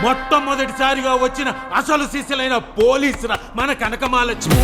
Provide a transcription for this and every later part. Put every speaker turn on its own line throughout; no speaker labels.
మొట్టమొదటిసారిగా వచ్చిన అసలు శిష్యులైన పోలీసుల మన కనకమాలక్ష్మి.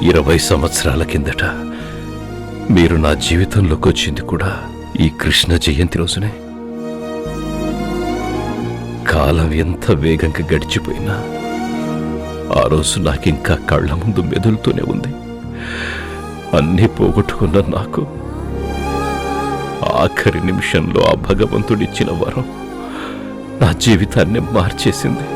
ఇరవై సంవత్సరాల కిందట మీరు నా జీవితంలోకి వచ్చింది కూడా ఈ కృష్ణ జయంతి రోజునే. కాలం ఎంత వేగంగా గడిచిపోయినా ఆ రోజు నాకింకా కళ్ళ ముందు మెదులుతూనే ఉంది. అన్నీ పోగొట్టుకున్న నాకు ఆఖరి నిమిషంలో ఆ భగవంతుడిచ్చిన వరం నా జీవితాన్ని మార్చేసింది.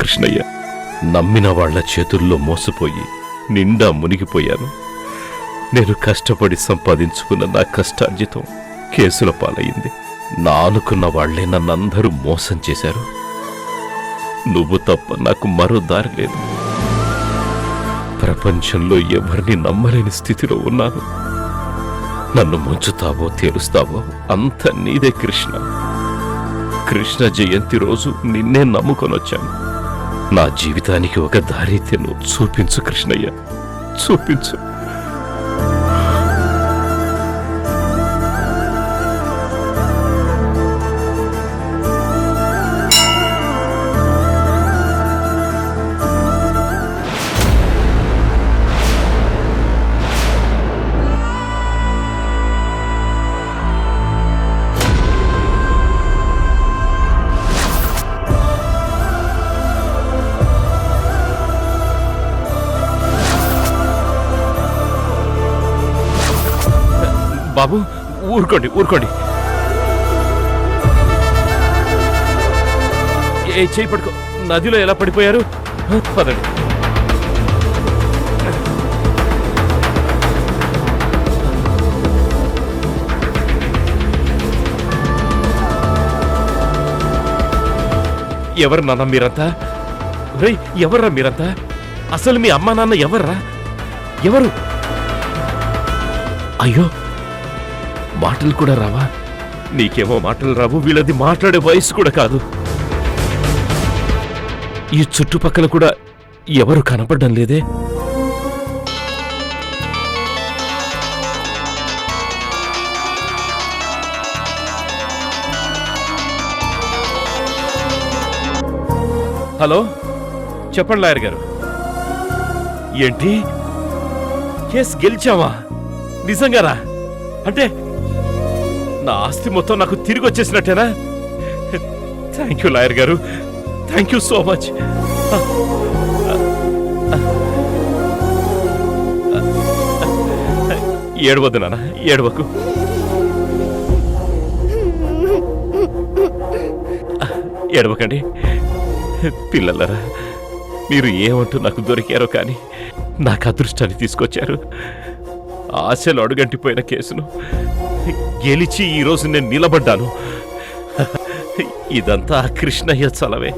కృష్ణయ్య, నమ్మిన వాళ్ల చేతుల్లో మోసపోయి నిండా మునిగిపోయాను. నేను కష్టపడి సంపాదించుకున్న నా కష్టార్జితం కేసుల పాలయ్యింది. నా అనుకున్న వాళ్లే నన్నందరూ మోసం చేశారు. నువ్వు తప్ప నాకు మరో దారి లేదు. ప్రపంచంలో ఎవరిని నమ్మలేని స్థితిలో ఉన్నాను. నన్ను ముంచుతావో తేలుస్తావో అంత నీదే కృష్ణ. కృష్ణ జయంతి రోజు నిన్నే నమ్ముకొనొచ్చాను. నా జీవితానికి ఒక దారి నువ్వు చూపించు కృష్ణయ్య, చూపించు. బాబు, ఊరుకోండి ఊరుకోండి. ఏ చేయి పట్టుకో. నదిలో ఎలా పడిపోయారు? పదండి. ఎవరు నాన్న మీరంతా? ఎవర్రా మీరంతా? అసలు మీ అమ్మా నాన్న ఎవర్రా? ఎవరు? అయ్యో, మాటలు కూడా రావా? నీకేమో మాటలు రావు, వీళ్ళది మాట్లాడే వయసు కూడా కాదు. ఈ చుట్టుపక్కల కూడా ఎవరు కనపడడం లేదే. హలో, చెప్పండి లాయర్ గారు. ఏంటి, కేసు గెలిచావా? నిజంగారా? అంటే నా ఆస్తి మొత్తం నాకు తిరిగి వచ్చేసినట్టేనా? థ్యాంక్ యూ లాయర్ గారు, థ్యాంక్ యూ సో మచ్. ఏడవద్దు నాన్న, ఏడవకు. ఏడవకండి పిల్లలరా. మీరు ఏమంటూ నాకు దొరికారో కానీ నాకు అదృష్టాన్ని తీసుకొచ్చారు. ఆశలు అడుగంటిపోయిన కేసును గెలిచి ఈరోజు నేను నిలబడ్డాను. ఇదంతా ఆ కృష్ణయ్య చలవే.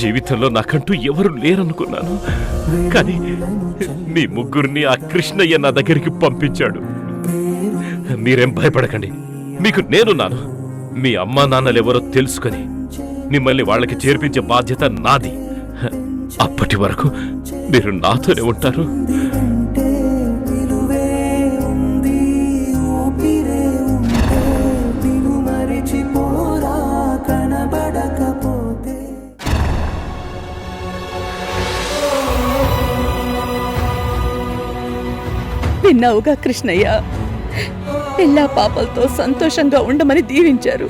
జీవితంలో నాకంటూ ఎవరు లేరనుకున్నాను, కానీ మీ ముగ్గురిని ఆ కృష్ణయ్య నా దగ్గరికి పంపించాడు. మీరేం భయపడకండి, మీకు నేనున్నాను. మీ అమ్మా నాన్నలెవరో తెలుసుకొని మిమ్మల్ని వాళ్ళకి చేర్పించే బాధ్యత నాది. అప్పటి వరకు మీరు నాతోనే ఉంటారు.
విన్నావుగా కృష్ణయ్య, పిల్లా పాపలతో సంతోషంగా ఉండమని దీవించారు.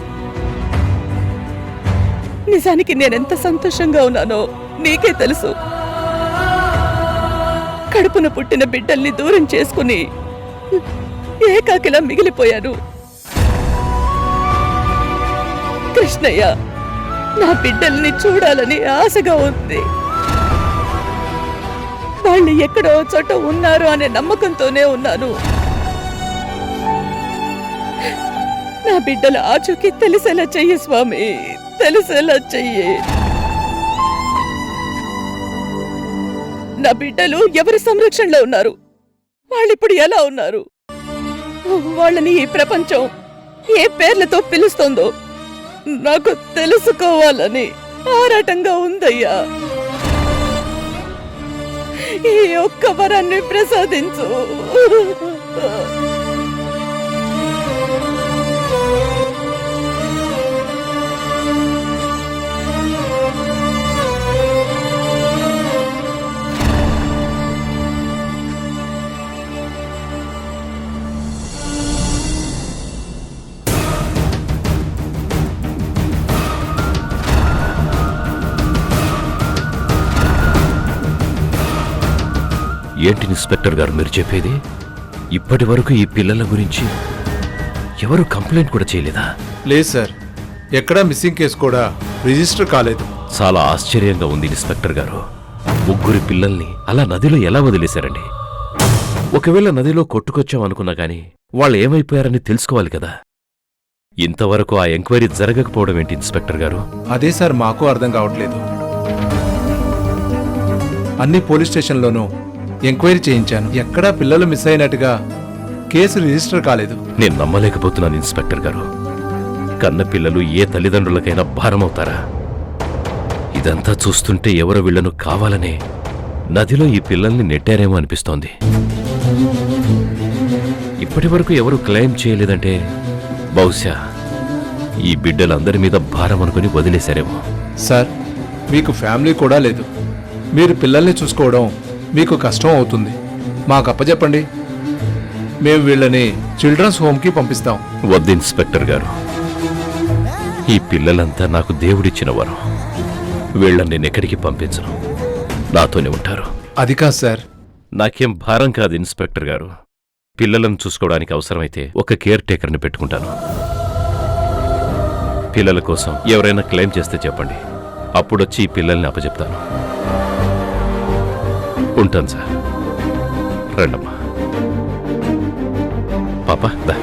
నిజానికి నేనెంత సంతోషంగా ఉన్నానో నీకే తెలుసు. కడుపున పుట్టిన బిడ్డల్ని దూరం చేసుకుని ఏకాకిలా మిగిలిపోయాను. కృష్ణయ్య, నా బిడ్డల్ని చూడాలని ఆశగా ఉంది. వాళ్ళు ఎక్కడో చోట ఉన్నారు అనే నమ్మకంతోనే ఉన్నాను. నా బిడ్డల ఆచూకీ తెలిసేలా చెయ్యి స్వామి, తెలిసేలా చెయ్యి. నా బిడ్డలు ఎవరి సంరక్షణలో ఉన్నారు? వాళ్ళిప్పుడు ఎలా ఉన్నారు? వాళ్ళని ఈ ప్రపంచం ఏ పేర్లతో పిలుస్తోందో నాకు తెలుసుకోవాలని ఆరాటంగా ఉందయ్యా. ఈ ఒక్క వరాన్ని ప్రసాదించు.
ఏంటి ఇన్స్పెక్టర్ గారు మీరు చెప్పేది? ఇప్పటి వరకు ఈ పిల్లల గురించి ఎవరు కంప్లైంట్ కూడా చేయలేదా?
లేదు సార్, ఎక్కడా మిస్సింగ్ కేసు కూడా రిజిస్టర్ కాలేదు.
చాలా ఆశ్చర్యంగా ఉంది ఇన్స్పెక్టర్ గారు. ముగ్గురి పిల్లల్ని అలా నదిలో ఎలా వదిలేశారండి? ఒకవేళ నదిలో కొట్టుకొచ్చామనుకున్నా గానీ వాళ్ళు ఏమైపోయారని తెలుసుకోవాలి కదా. ఇంతవరకు ఆ ఎంక్వైరీ జరగకపోవడం ఏంటి ఇన్స్పెక్టర్ గారు?
అదే సార్ మాకు అర్థం కావట్లేదు. అన్ని పోలీస్ స్టేషన్లోనూ ఎంక్వైరీ చేయించాను, ఎక్కడా పిల్లలు మిస్ అయినట్టుగా కేసు రిజిస్టర్ కాలేదు.
నేను నమ్మలేకపోతున్నాను ఇన్స్పెక్టర్ గారు. కన్న పిల్లలు ఏ తల్లిదండ్రులకైనా భారమవుతారా? ఇదంతా చూస్తుంటే ఎవరో వీళ్లను కావాలనే నదిలో ఈ పిల్లల్ని నెట్టారేమో అనిపిస్తోంది. ఇప్పటి వరకు ఎవరు క్లెయిమ్ చేయలేదంటే బహుశా ఈ బిడ్డలందరి మీద భారం అనుకుని వదిలేశారేమో.
సార్, మీకు ఫ్యామిలీ కూడా లేదు. మీరు పిల్లల్ని చూసుకోవడం మీకు కష్టం అవుతుంది. మాకు అప్పచెప్పండి, మేము వీళ్ళని చిల్డ్రన్స్ హోమ్కి పంపిస్తాం.
వద్దు ఇన్స్పెక్టర్ గారు, ఈ పిల్లలంతా నాకు దేవుడిచ్చిన వరం. వీళ్ళని నేను ఎక్కడికి పంపించను, నాతోనే ఉంటారు.
అది కాదు సార్.
నాకేం భారం కాదు ఇన్స్పెక్టర్ గారు. పిల్లలను చూసుకోవడానికి అవసరమైతే ఒక కేర్ టేకర్ని పెట్టుకుంటాను. పిల్లల కోసం ఎవరైనా క్లెయిమ్ చేస్తే చెప్పండి, అప్పుడొచ్చి ఈ పిల్లల్ని అప్పచెప్తాను. ఉంటాను సార్. రండమ్మా. పాప దా.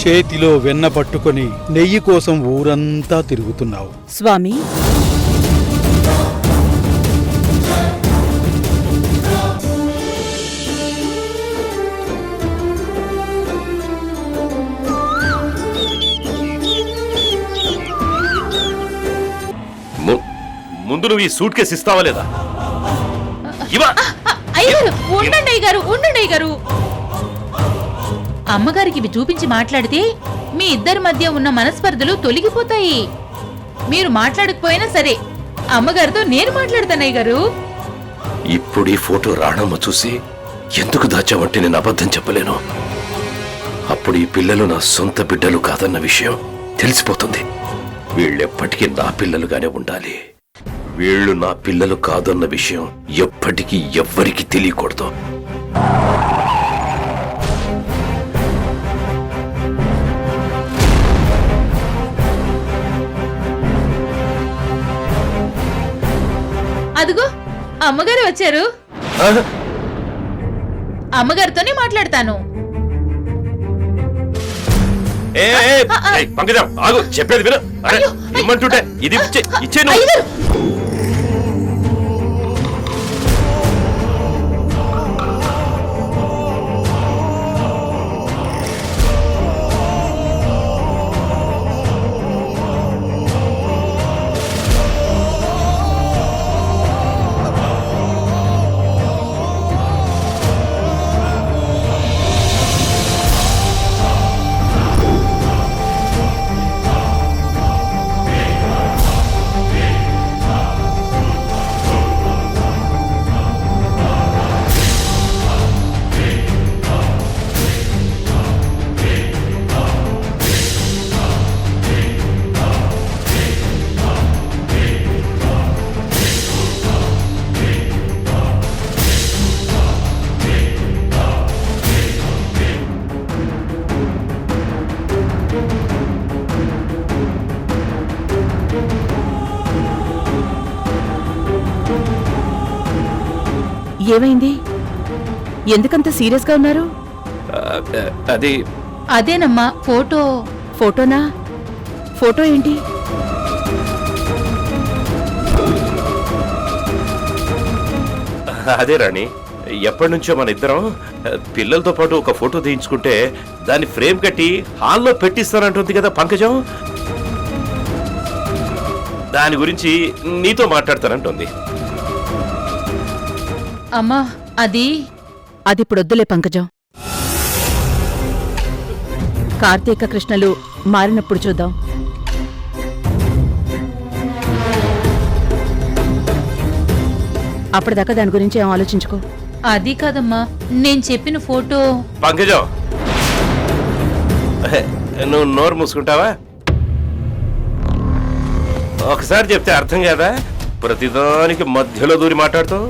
చేతిలో వెన్న పట్టుకొని నెయ్యి కోసం ఊరంతా తిరుగుతున్నావు
స్వామి,
ముందు నువ్వు ఈ సూట్ కేసు ఇస్తావా లేదా?
ఉండండి అయ్యగారు. అమ్మగారికి ఇవి చూపించి మాట్లాడితే మీ ఇద్దరి మధ్య ఉన్న మనస్పర్ధలు తొలగిపోతాయి. మీరు మాట్లాడకపోయినా సరే అమ్మగారితో నేను మాట్లాడతాను అయ్యగారు.
ఇప్పుడు ఈ ఫోటో రాణమ్మ చూసి ఎందుకు దాచావంటే నేను అబద్ధం చెప్పలేను. అప్పుడు ఈ పిల్లలు నా సొంత బిడ్డలు కాదన్న విషయం తెలిసిపోతుంది. వీళ్ళెప్పటికీ నా పిల్లలుగానే ఉండాలి. వీళ్ళు నా పిల్లలు కాదన్న విషయం ఎప్పటికీ ఎవ్వరికీ తెలియకూడదు.
అదిగో అమ్మగారు వచ్చారు.
ఆ?
అమ్మగారితోనే మాట్లాడతాను.
పంకజం ఆగు, చెప్పేది విను. అరే,
అయ్యో,
ఇమ్మంటుంటే ఇది ఇచ్చే నువ్వు.
అయ్యగారు,
ఏమైంది? ఎందుకంత సీరియస్గా ఉన్నారు?
అది
అదేనమ్మా ఫోటో.
ఫోటోనా? ఫోటో ఏంటి?
అదే రాణి, ఎప్పటి నుంచో మన ఇద్దరం పిల్లలతో పాటు ఒక ఫోటో తీయించుకుంటే దాన్ని ఫ్రేమ్ కట్టి హాల్లో పెట్టిస్తానంటుంది కదా పంకజం. దాని గురించి నీతో మాట్లాడతానంటుంది.
అమ్మా అది
అదిప్పుడొద్దులే పంకజం. కార్తీక కృష్ణలు మారినప్పుడు చూద్దాం. అప్పటిదాకా దాని గురించి ఏం ఆలోచించుకో.
అది కాదమ్మా, నేను చెప్పిన ఫోటో.
పంకజం, నువ్వు నోరు మూసుకుంటావా? ఒకసారి చెప్తే అర్థం కాదా? ప్రతిదానికి మధ్యలో దూరి మాట్లాడుతావు.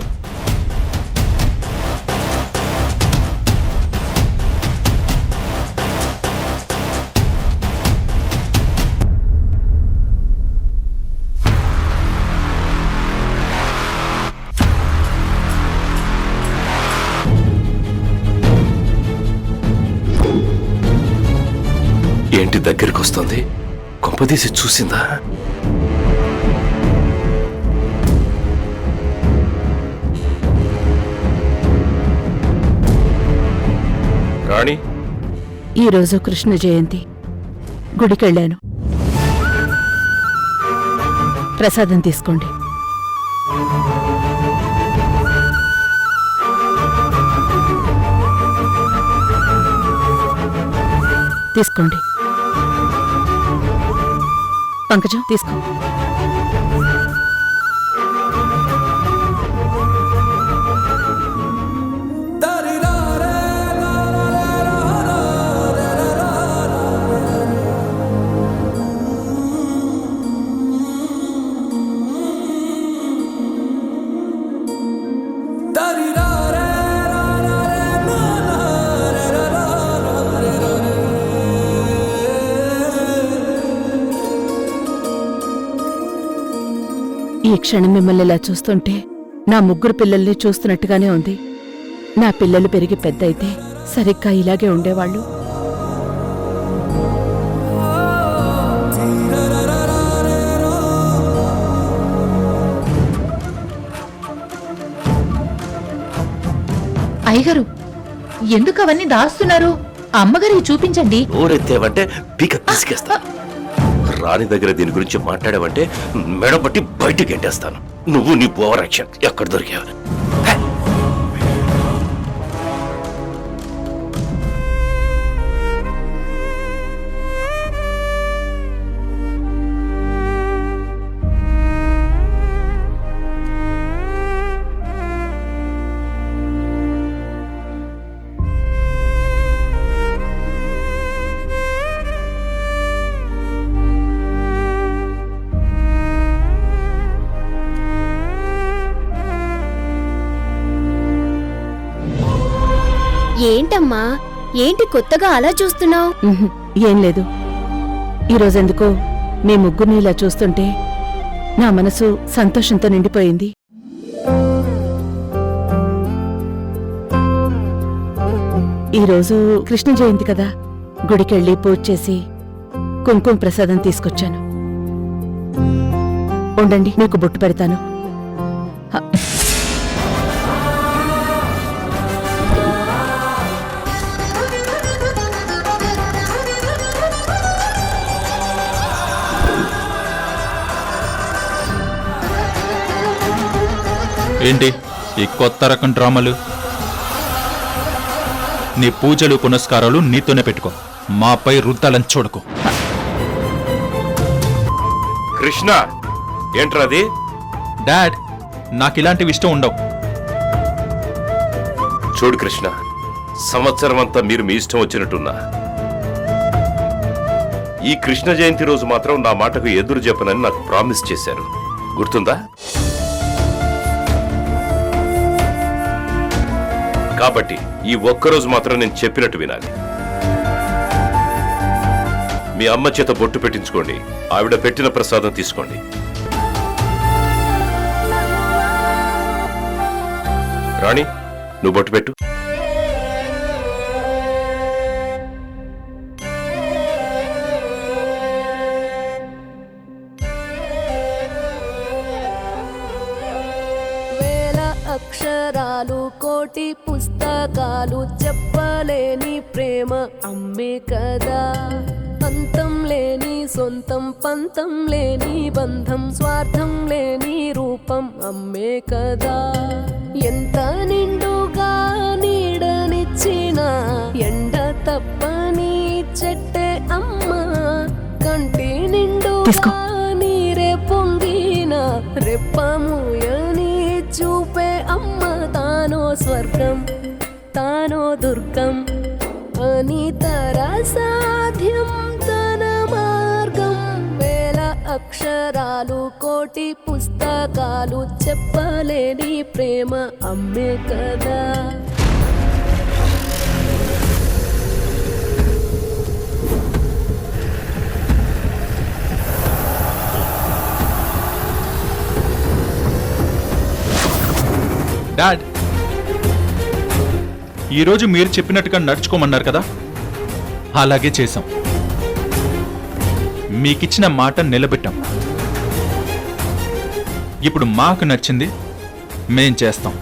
ఏంటి దగ్గరికి వస్తుంది? కొంపదీసి చూసిందా? రాణి,
ఈరోజు కృష్ణ జయంతి. గుడికెళ్ళాను. ప్రసాదం తీసుకోండి. తీసుకోండి. పంకజం తీసుకో. ఈ క్షణం మిమ్మల్ని ఇలా చూస్తుంటే నా ముగ్గురు పిల్లల్ని చూస్తున్నట్టుగానే ఉంది. నా పిల్లలు పెరిగి పెద్ద అయితే సరిగ్గా ఇలాగే ఉండేవాళ్ళు.
అయ్యగారు, ఎందుకు అవన్నీ దాస్తున్నారు? అమ్మగారికి చూపించండి.
ఊరెత్తేవంటే పీక పిసికేస్తా. రాణి దగ్గర దీని గురించి మాట్లాడావంటే మెడబట్టి బయటికి ఎంటేస్తాను. నువ్వు నీ ఓవర్ యాక్షన్ ఎక్కడ దొరికావు?
ఏంటమ్మా ఏంటి కొత్తగా అలా చూస్తున్నావు?
ఉహుం, ఏం లేదు. ఈరోజెందుకో మీ ముగ్గురిని ఇలా చూస్తుంటే నా మనసు సంతోషంతో నిండిపోయింది. ఈరోజు కృష్ణ జయంతి కదా, గుడికెళ్ళి పూజ చేసి కుంకుమ ప్రసాదం తీసుకొచ్చాను. ఉండండి, మీకు బొట్టు పెడతాను. హ.
ఏంటి ఈ కొత్త రకం డ్రామాలు? నీ పూజలు పునస్కారాలు నీతోనే పెట్టుకో, మాపై రుద్దాలని చూడకు.
కృష్ణ, ఏంట్రాది?
డాడ్, నాకు ఇలాంటివి ఇష్టం ఉండవు.
చూడు కృష్ణ, సంవత్సరం అంతా మీరు మీ ఇష్టం వచ్చినట్టున్నా, ఈ కృష్ణ జయంతి రోజు మాత్రం నా మాటకు ఎదురు చెప్పనని నాకు ప్రామిస్ చేశారు, గుర్తుందా? కాబట్టి ఈ ఒక్కరోజు మాత్రం నేను చెప్పినట్టు వినాలి. మీ అమ్మ చేత బొట్టు పెట్టించుకోండి, ఆవిడ పెట్టిన ప్రసాదం తీసుకోండి. రాణి, నువ్వు బొట్టు పెట్టు.
అక్షరాలు కోటి పుస్తకాలు చెప్పలేని ప్రేమ అమ్మే కదా. అంతం లేని సొంతం పంతం లేని బంధం స్వార్థం లేని రూపం అమ్మే కదా. ఎంత నిండుగా నీడనిచ్చిన ఎండ తప్పని చెట్టే అమ్మ. కంటి నిండుగా నీరే పొంగిన రెప్పముయని చూపే అమ్మ. తానో స్వర్గం తానో దుర్గం అని సాధ్యం తన మార్గం. వేల అక్షరాలు కోటి పుస్తకాలు చెప్పలేని ప్రేమ అమ్మే కదా.
డాడ్, ఈరోజు మీరు చెప్పినట్టుగా నడుచుకోమన్నారు కదా, అలాగే చేశాం. మీకిచ్చిన మాట నిలబెట్టాం. ఇప్పుడు మాకు నచ్చింది మేం చేస్తాం.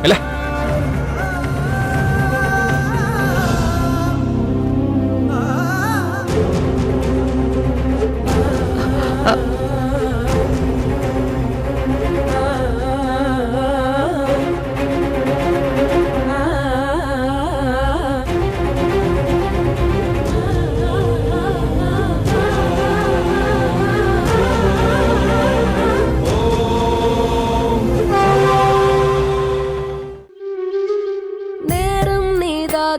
ఎలా?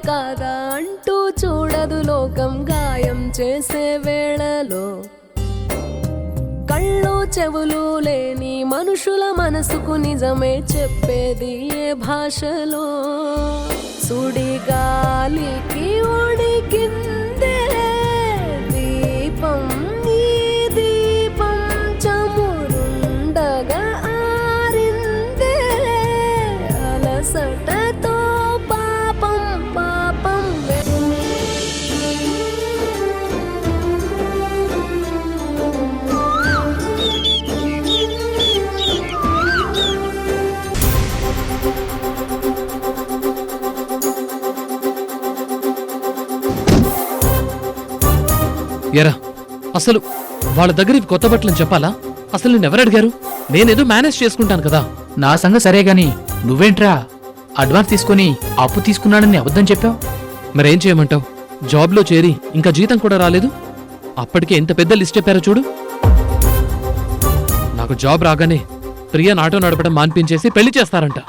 కాదా అంటూ చూడదు లోకం గాయం చేసే వేళలో. కళ్ళు చెవులు లేని మనుషుల మనసుకు నిజమే చెప్పేది ఏ భాషలో. సుడి గాలికి ఉడికిందే దీపం, ఈ దీపం చమురుండగా ఆరిందే. అలసటతో
ఎరా, అసలు వాళ్ళ దగ్గర ఇవి కొత్త బట్టలని చెప్పాలా? అసలు నేనెవరు అడిగారు? నేనేదో మేనేజ్ చేసుకుంటాను కదా.
నా సంగ సరే గాని నువ్వేంట్రా అడ్వాన్స్ తీసుకుని అప్పు తీసుకున్నాడని అబద్ధం చెప్పావు?
మరేం చేయమంటావు? జాబ్లో చేరి ఇంకా జీతం కూడా రాలేదు. అప్పటికే ఎంత పెద్ద లిస్ట్ చెప్పారో చూడు. నాకు జాబ్ రాగానే ప్రియని ఆటో నడపడం మాన్పించేసి పెళ్లి చేస్తారంట.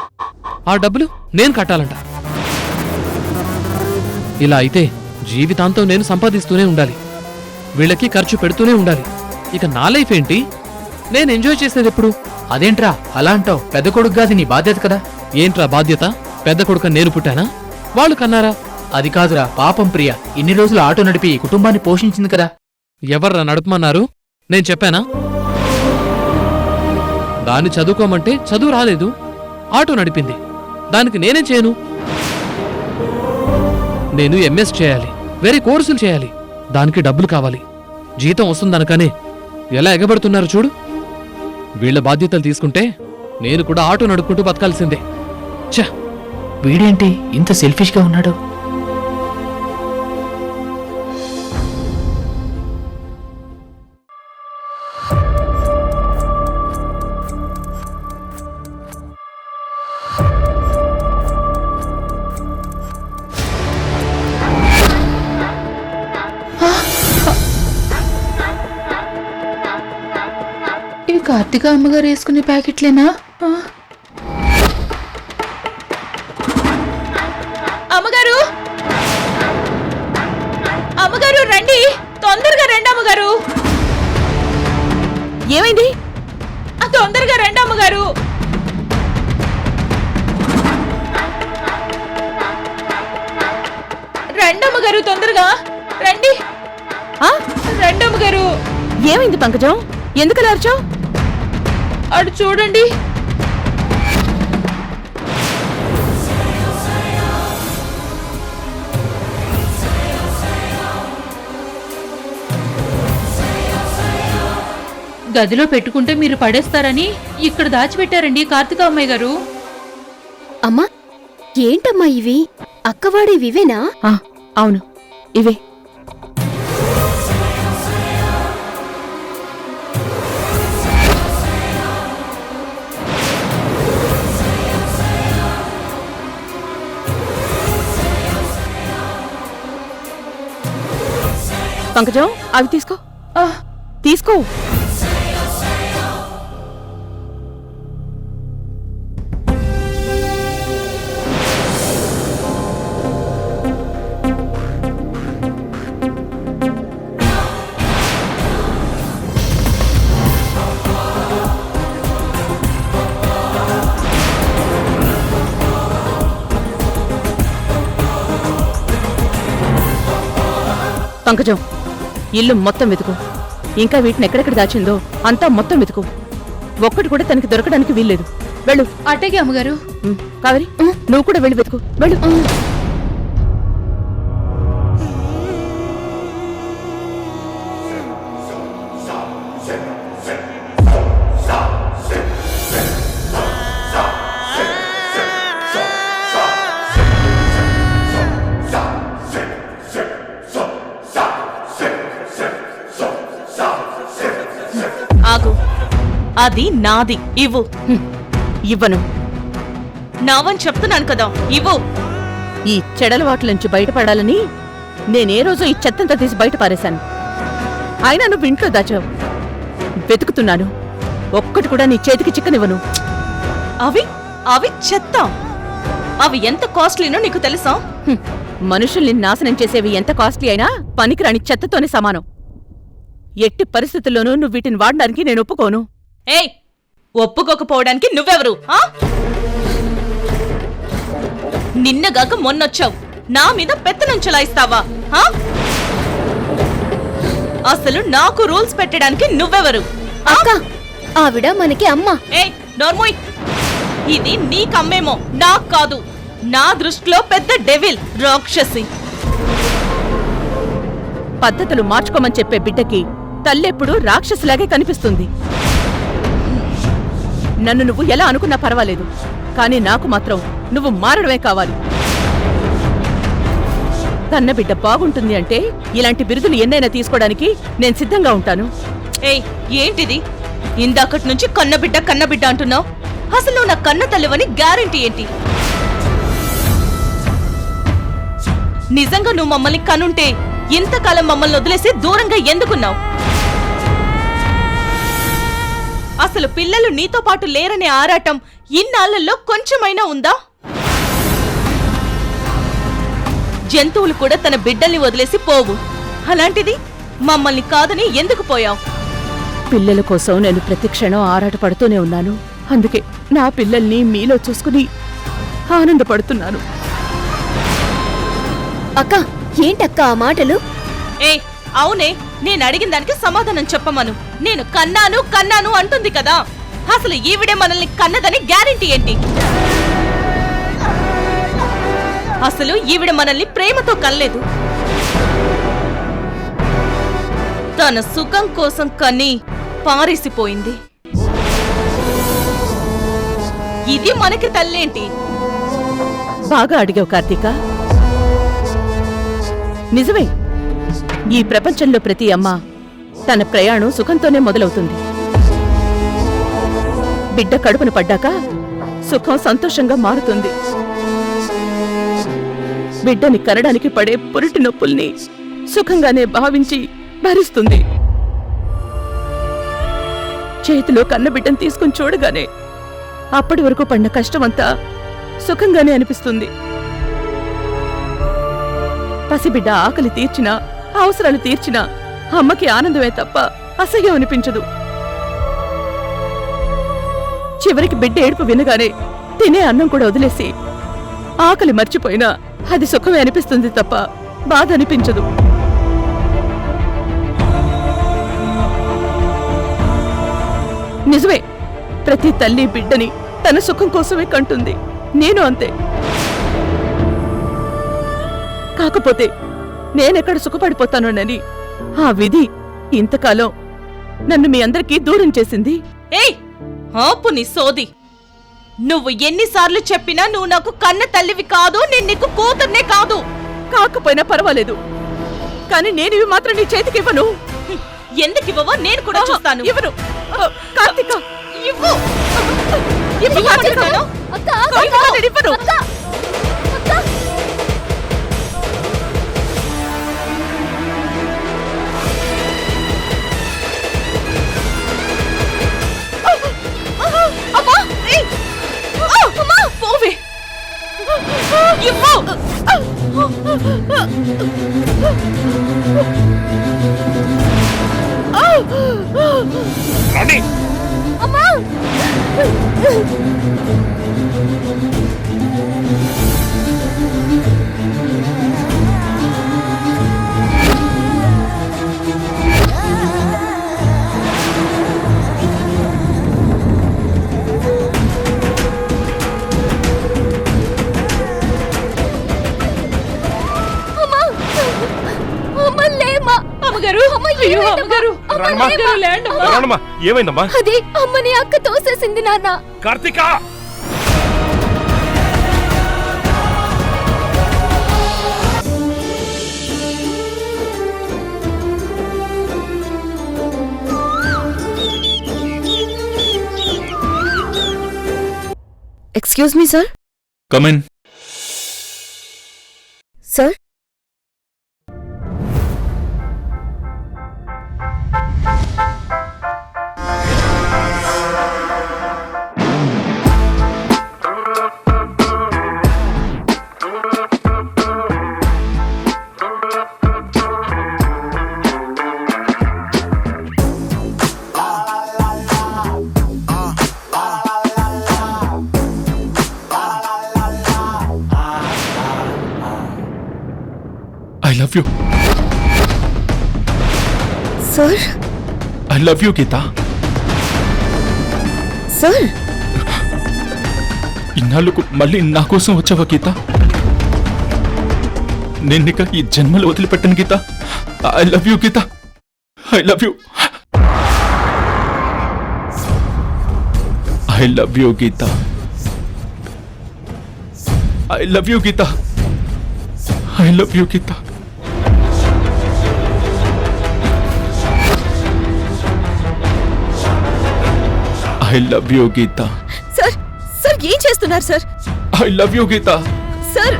ఆ డబ్బులు నేను కట్టాలంట. ఇలా అయితే జీవితాంతం నేను సంపాదిస్తూనే ఉండాలి, వీళ్ళకి ఖర్చు పెడుతూనే ఉండాలి. ఇక నా లైఫ్ ఏంటి? నేను ఎంజాయ్ చేసేది ఎప్పుడు?
అదేంట్రా అలా అంటావు? పెద్ద కొడుకుగా అది నీ బాధ్యత కదా.
ఏంట్రా బాధ్యత? పెద్ద కొడుకు నేను పుట్టానా? వాళ్ళు కన్నారా?
అది కాదురా, పాపం ప్రియ ఇన్ని రోజులు ఆటో నడిపి కుటుంబాన్ని పోషించింది కదా.
ఎవర్రా నడపమన్నారు? నేను చెప్పానా? దాన్ని చదువుకోమంటే చదువు రాలేదు, ఆటో నడిపింది. దానికి నేనేం చేయను? నేను ఎంఎస్ చేయాలి, వేరే కోర్సులు చేయాలి, దానికి డబ్బులు కావాలి. జీతం వస్తుందనకనే ఎలా ఎగబడుతున్నారు చూడు. వీళ్ళ బాధ్యతలు తీసుకుంటే నేను కూడా ఆటో నడుపుకుంటూ బతకాల్సిందే. ఛ!
వీడేంటి ఇంత సెల్ఫిష్ గా ఉన్నాడు?
ఇవి కార్తీక అమ్మగారు వేసుకునే ప్యాకెట్లేనా? అమ్మగారు, అమ్మగారు రండి, తొందరగా రండి అమ్మగారు.
ఏమైంది?
తొందరగా రండి అమ్మగారు. రండి అమ్మగారు, తొందరగా రండి. రండి అమ్మగారు.
ఏమైంది పంకజం? ఎందుకలా అరిచావ్?
అటు చూడండి. గదిలో పెట్టుకుంటే మీరు పడేస్తారని ఇక్కడ దాచిపెట్టారండి కార్తీక అమ్మాయి గారు.
అమ్మా, ఏంటమ్మా ఇవి? అక్కవాడివి ఇవేనా?
అవును, ఇవే. పంకజం, అవి తీసుకో. తీసుకో. పంకజం, ఇల్లు మొత్తం వెతుకు. ఇంకా వీటిని ఎక్కడెక్కడ దాచిందో అంతా మొత్తం వెతుకు. ఒక్కటి కూడా తనకి దొరకడానికి వీల్లేదు. వెళ్ళు.
అట్టగే అమ్మగారు.
కావేరి, నువ్వు కూడా వెళ్ళి వెతుకు. వెళ్ళు.
ఆగు, అది నాది, ఇవ్వు.
ఇవ్వను.
నావని చెప్తున్నాను కదా, ఇవ్వు.
ఈ చెడలవాట్ల నుంచి బయటపడాలని నేనే రోజు ఈ చెత్తంతా తీసి బయట పారేశాను. అయినా నువ్వు ఇంట్లో దాచావు. వెతుకుతున్నాను, ఒక్కటి కూడా నీ చేతికి చిక్కనివ్వను.
అవి అవి చెత్త. అవి ఎంత కాస్ట్లీనో నీకు తెలుసా?
మనుషుల్ని నాశనం చేసేవి ఎంత కాస్ట్లీ అయినా పనికిరాని చెత్తతోనే సమానం. ఎట్టి పరిస్థితుల్లోనూ నువ్వు వీటిని వాడడానికి నేను ఒప్పుకోను.
ఏయ్, ఒప్పుకోకపోవడానికి నువ్వెవరు? నిన్నగాక మొన్నొచ్చావు, నా మీద పెత్తనం చెలాయిస్తావా? అసలు నాకు రూల్స్ పెట్టడానికి నువ్వెవరు?
అక్క, ఆవిడ మనకి అమ్మ.
ఏయ్, నోర్మోయ్. ఇది నీకమ్మేమో, నాకు కాదు. నా దృష్టిలో పెద్ద డెవిల్, రాక్షసి.
పద్ధతులు మార్చుకోమని చెప్పే బిడ్డకి తల్లెప్పుడు రాక్షసులాగే కనిపిస్తుంది. నన్ను నువ్వు ఎలా అనుకున్నా పర్వాలేదు, కానీ నాకు మాత్రం నువ్వు మారడమే కావాలి. కన్న బిడ్డ బాగుంటుంది అంటే ఇలాంటి బిరుదులు ఎన్నైనా తీసుకోవడానికి నేను సిద్ధంగా ఉంటాను.
ఏయ్, ఏంటిది? ఇందాకటి నుంచి కన్నబిడ్డ అంటున్నావు. అసలు నువ్వు నా కన్న తల్లివని గ్యారెంటీ ఏంటి? నిజంగా నువ్వు మమ్మల్ని కనుంటే ఇంతకాలం మమ్మల్ని వదిలేసి దూరంగా ఎందుకున్నావు? అసలు పిల్లలు నీతో పాటు లేరనే ఆరాటం ఇన్నాళ్లలో కొంచెమైనా ఉందా? జంతువులు కూడా తన బిడ్డల్ని వదిలేసి పోవు. అలాంటిది మమ్మల్ని కాదని ఎందుకు పోయావు?
పిల్లల కోసం నేను ప్రతి క్షణం ఆరాటపడుతూనే ఉన్నాను. అందుకే నా పిల్లల్ని మీలో చూసుకుని ఆనందపడుతున్నాను.
అక్క ఏంటక్క ఆ మాటలు?
ఏ అవునే, నేను అడిగిన దానికి సమాధానం చెప్పమను. నేను కన్నాను కన్నాను అంటుంది కదా, అసలు ఈవిడే మనల్ని కన్నదని గ్యారెంటీ ఏంటి? అసలు ఈవిడ మనల్ని ప్రేమతో కనలేదు, తన సుఖం కోసం కని పారేసిపోయింది. ఇది మనకి తల్లేంటి?
బాగా అడిగావు కార్తీక. నిజమే, ఈ ప్రపంచంలో ప్రతి అమ్మ తన ప్రయాణం సుఖంతోనే మొదలవుతుంది. బిడ్డ కడుపున పడ్డాక సుఖం సంతోషంగా మారుతుంది. బిడ్డని కనడానికి పడే పురిటి నొప్పుల్ని సుఖంగానే భావించి భరిస్తుంది. చేతిలో కన్న బిడ్డను తీసుకుని చూడగానే అప్పటి వరకు పడిన కష్టమంతా సుఖంగానే అనిపిస్తుంది. పసిబిడ్డ ఆకలి తీర్చినా, అవసరాలు తీర్చినా అమ్మకి ఆనందమే తప్ప అసహ్యం అనిపించదు. చివరికి బిడ్డ ఏడుపు వినగానే తినే అన్నం కూడా వదిలేసి ఆకలి మర్చిపోయినా అది సుఖమే అనిపిస్తుంది తప్ప బాధ అనిపించదు. నిజమే, ప్రతి తల్లి బిడ్డని తన సుఖం కోసమే కంటుంది. నేను అంతే. కాకపోతే నేనెక్కడ సుఖపడిపోతానోనని ఆ విధి ఇంతకాలం నన్ను మీ అందరికీ దూరం చేసింది.
ఏయ్ ఆపు నీ సోది. నువ్వు ఎన్నిసార్లు చెప్పినా నువ్వు నాకు కన్న తల్లివి కాదు, నేను నీకు కూతుర్నే కాదు.
కాకపోయినా పర్వాలేదు, కానీ నేను ఇవి మాత్రం నీ చేతికి ఇవ్వను.
ఎందుకు ఇవ్వవో నేను కూడా చూస్తాను.
ఇవ్వను. కార్తీక,
ఇవ్వు.
ఇవ్వు కార్తీక. ఇవ్వను.
పోవే. ఇవ్వు.
అమ్మా
ఏమైందమ్మా?
అదే అమ్మని అక్క తోసేసింది నాన్న.
Karthika,
excuse me sir.
Come in.
Sir
I love you.
Sir
I love you, Geetha.
Sir
ఇన్నాళ్ళకు మళ్ళీ నా కోసం వచ్చావా గీత? నిన్నిక ఈ జన్మలో వదిలిపెట్టను Geetha. I love you Geetha. I love you. I love you Geetha. I love you Geetha. I love you Geetha. I love you Geetha.
Sir sir ఏం చేస్తున్నారు sir?
I love you Geetha.
Sir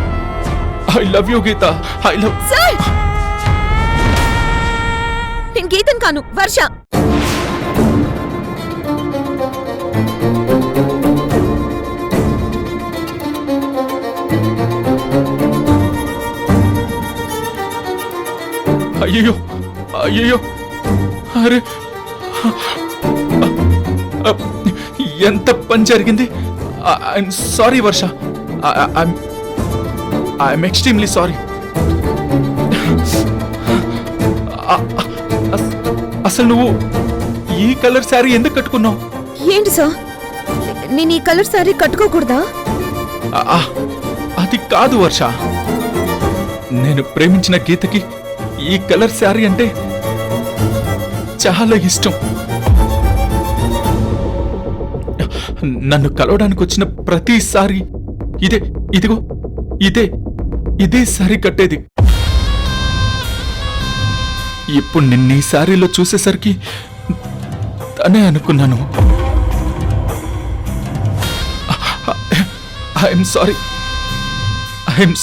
I love you Geetha. I love.
Sir నేను గీతన్ కాను, వర్ష.
అయ్యో అయ్యో అరే ఎంత పని జరిగింది. I'm sorry Varsha, I'm extremely sorry. అసలు నువ్వు ఈ కలర్ శారీ ఎందుకు కట్టుకున్నావు?
ఏంటి సార్, నేను ఈ కలర్ సారీ కట్టుకోకూడదా?
అది కాదు వర్ష, నేను ప్రేమించిన గీతకి ఈ కలర్ శారీ అంటే చాలా ఇష్టం. నన్ను కలవడానికి వచ్చిన ప్రతిసారి ఇదే శారీ కట్టేది. ఇప్పుడు నిన్న ఈ శారీలో చూసేసరికి తనే అనుకున్నాను. I'm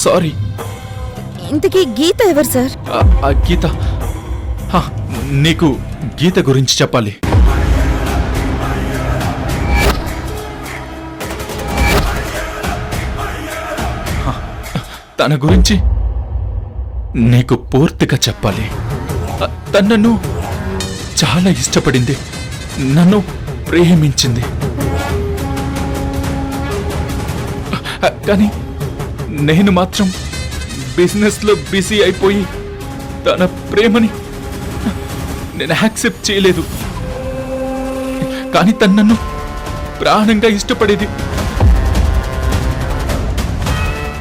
sorry.
ఇంతకీ గీత ఎవరు సార్?
గీత, నీకు గీత గురించి చెప్పాలి. తన గురించి నీకు పూర్తిగా చెప్పాలి. తను నన్ను చాలా ఇష్టపడింది, నన్ను ప్రేమించింది. కానీ నేను మాత్రం బిజినెస్లో బిజీ అయిపోయి తన ప్రేమని నేను యాక్సెప్ట్ చేయలేదు. కానీ తను నన్ను ప్రాణంగా ఇష్టపడేది.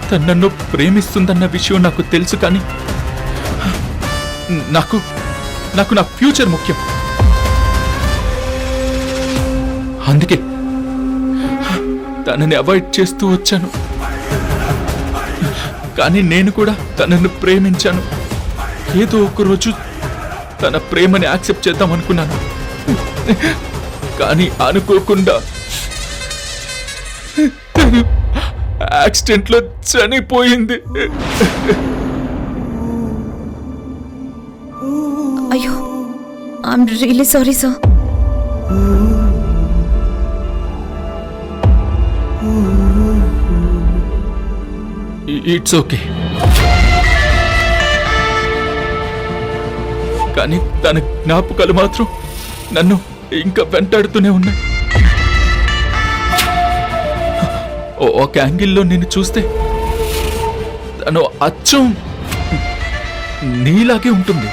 తను నన్ను ప్రేమిస్తుందన్న విషయం నాకు తెలుసు, కానీ నాకు నా ఫ్యూచర్ ముఖ్యం. అందుకే తనని అవాయిడ్ చేస్తూ వచ్చాను. కానీ నేను కూడా తనను ప్రేమించాను. ఏదో ఒక రోజు తన ప్రేమని యాక్సెప్ట్ చేద్దాం అనుకున్నాను. కానీ అనుకోకుండా తను యాక్సిడెంట్లో చనిపోయింది.
అయ్యో, I'm really sorry sir.
It's okay. కానీ తన జ్ఞాపకాలు మాత్రం నన్ను ఇంకా వెంటాడుతూనే ఉన్నాయి. ఒక యాంగిల్లో నిన్ను చూస్తే తను అచ్చం నీలాగే ఉంటుంది.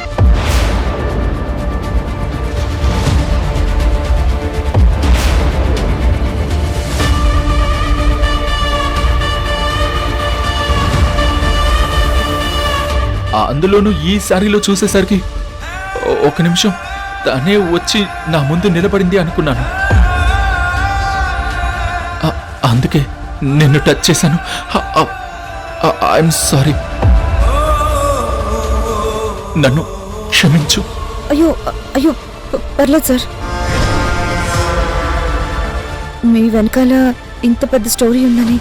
అందులోనూ ఈ శారీలో చూసేసరికి ఒక నిమిషం తనే వచ్చి నా ముందు నిలబడింది అనుకున్నాను. అందుకే నిన్ను టచ్ చేశాను. ఐఎమ్ సారీ, నన్ను క్షమించు.
అయ్యో పర్లేదు సార్. మీ వెనకాల ఇంత పెద్ద స్టోరీ ఉందని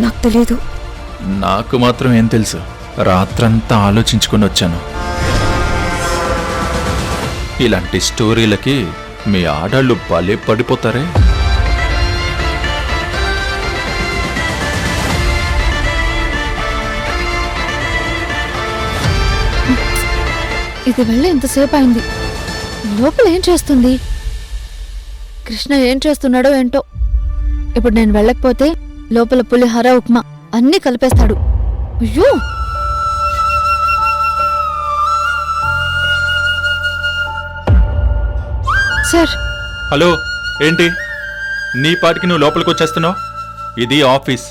నాకు తెలియదు.
నాకు మాత్రం ఏం తెలుసు, రాత్రంతా ఆలోచించుకొని వచ్చాను. ఇలాంటి స్టోరీలకి మీ ఆడాళ్ళు భలే పడిపోతారే.
ఇది వెళ్ళి ఎంతసేపు అయింది, లోపల ఏం చేస్తుంది? కృష్ణ ఏం చేస్తున్నాడో ఏంటో. ఇప్పుడు నేను వెళ్ళకపోతే లోపల పులిహోర ఉప్మా అన్నీ కలిపేస్తాడు. అయ్యో, సార్.
హలో, ఏంటి నీ పాటికి నువ్వు లోపలికి వచ్చేస్తున్నావు? ఇది ఆఫీస్,